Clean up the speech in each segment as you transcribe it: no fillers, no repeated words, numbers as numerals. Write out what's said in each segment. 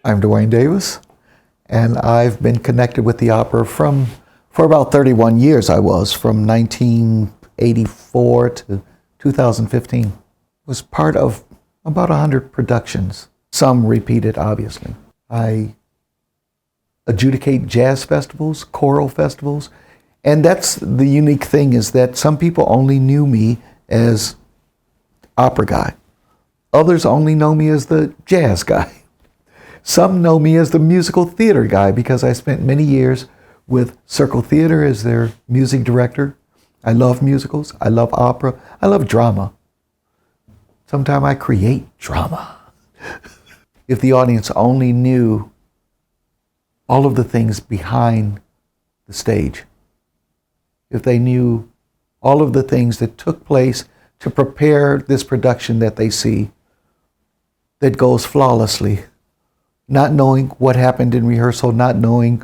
I'm Duane Davis, and I've been connected with the opera for about 31 years. I was from 1984 to 2015. Was part of about 100 productions, some repeated, obviously. I adjudicate jazz festivals, choral festivals, and that's the unique thing, is that some people only knew me as opera guy. Others only know me as the jazz guy. Some know me as the musical theater guy because I spent many years with Circle Theater as their music director. I love musicals, I love opera, I love drama. Sometimes I create drama. If the audience only knew all of the things behind the stage, if they knew all of the things that took place to prepare this production that they see, that goes flawlessly, not knowing what happened in rehearsal, not knowing,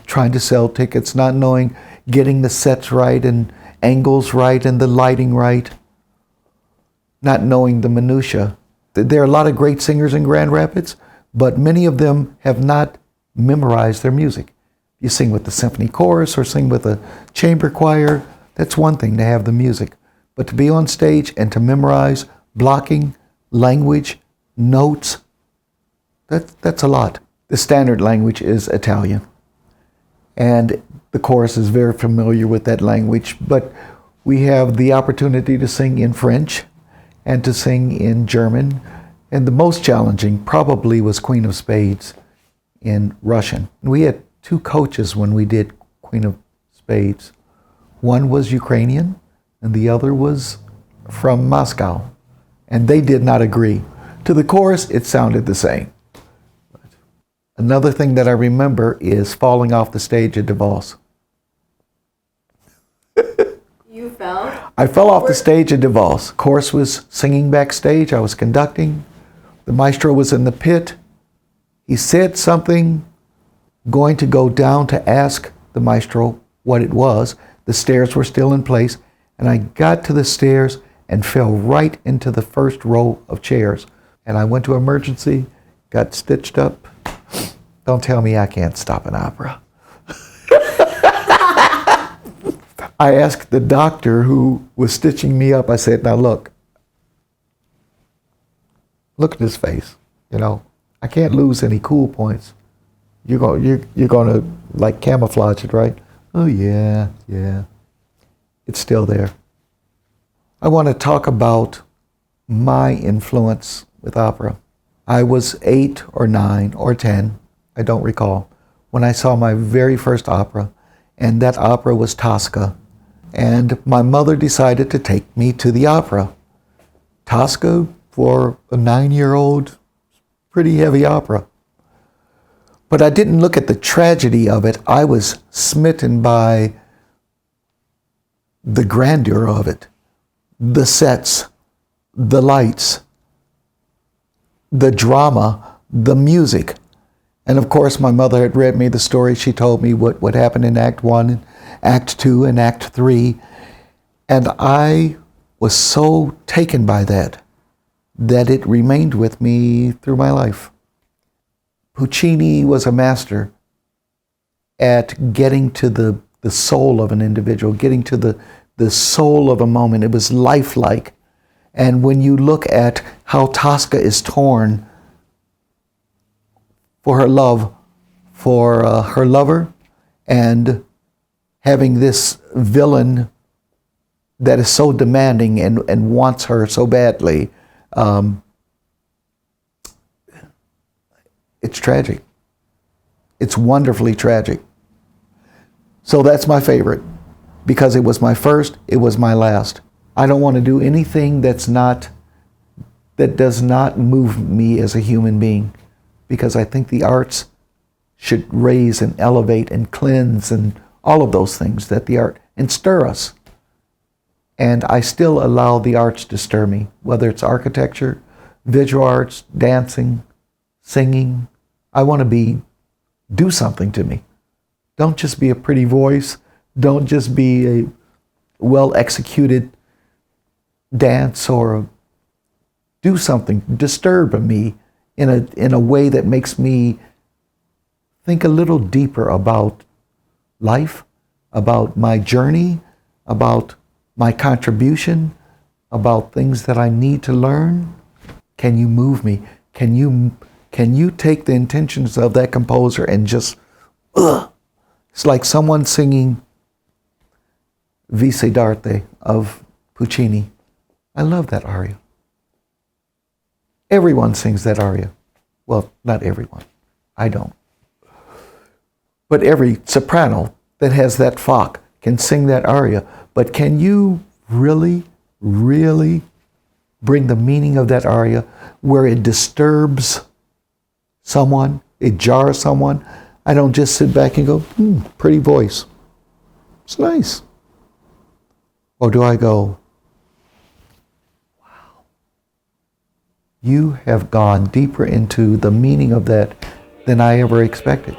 trying to sell tickets, not knowing getting the sets right and angles right and the lighting right, not knowing the minutia. There are a lot of great singers in Grand Rapids, but many of them have not memorized their music. You sing with the symphony chorus or sing with a chamber choir, that's one thing to have the music. But to be on stage and to memorize blocking, language, notes, that's a lot. The standard language is Italian, and the chorus is very familiar with that language, but we have the opportunity to sing in French and to sing in German, and the most challenging probably was Queen of Spades in Russian. We had two coaches when we did Queen of Spades. One was Ukrainian, and the other was from Moscow, and they did not agree. To the chorus, it sounded the same. Another thing that I remember is falling off the stage at DeVos. You fell? I fell off the stage at DeVos. Chorus was singing backstage. I was conducting. The maestro was in the pit. He said something, going to go down to ask the maestro what it was. The stairs were still in place, and I got to the stairs and fell right into the first row of chairs. And I went to emergency, got stitched up. Don't tell me I can't stop an opera. I asked the doctor who was stitching me up, I said, now look at his face, I can't lose any cool points. You're going to like camouflage it, right? Oh yeah. It's still there. I want to talk about my influence with opera. I was 8 or 9 or 10, I don't recall, when I saw my very first opera, and that opera was Tosca. And my mother decided to take me to the opera. Tosca, for a 9-year-old, pretty heavy opera. But I didn't look at the tragedy of it. I was smitten by the grandeur of it, the sets, the lights, the drama, the music. And of course, my mother had read me the story. She told me what happened in Act 1, Act 2, and Act 3. And I was so taken by that it remained with me through my life. Puccini was a master at getting to the soul of an individual, getting to the soul of a moment. It was lifelike. And when you look at how Tosca is torn for her love for her lover, and having this villain that is so demanding and wants her so badly, it's tragic. It's wonderfully tragic. So that's my favorite, because it was my first, it was my last. I don't want to do anything that does not move me as a human being, because I think the arts should raise and elevate and cleanse and all of those things that the art, and stir us. And I still allow the arts to stir me, whether it's architecture, visual arts, dancing, singing. I want to do something to me. Don't just be a pretty voice. Don't just be a well-executed dance, or do something, disturb me in a way that makes me think a little deeper about life, about my journey, about my contribution, about things that I need to learn. Can you move me? Can you take the intentions of that composer and just, it's like someone singing Vice d'arte of Puccini. I love that aria. Everyone sings that aria. Well, not everyone. I don't. But every soprano that has that Fach can sing that aria. But can you really, really bring the meaning of that aria where it disturbs someone, it jars someone? I don't just sit back and go, pretty voice. It's nice. Or do I go, wow, you have gone deeper into the meaning of that than I ever expected.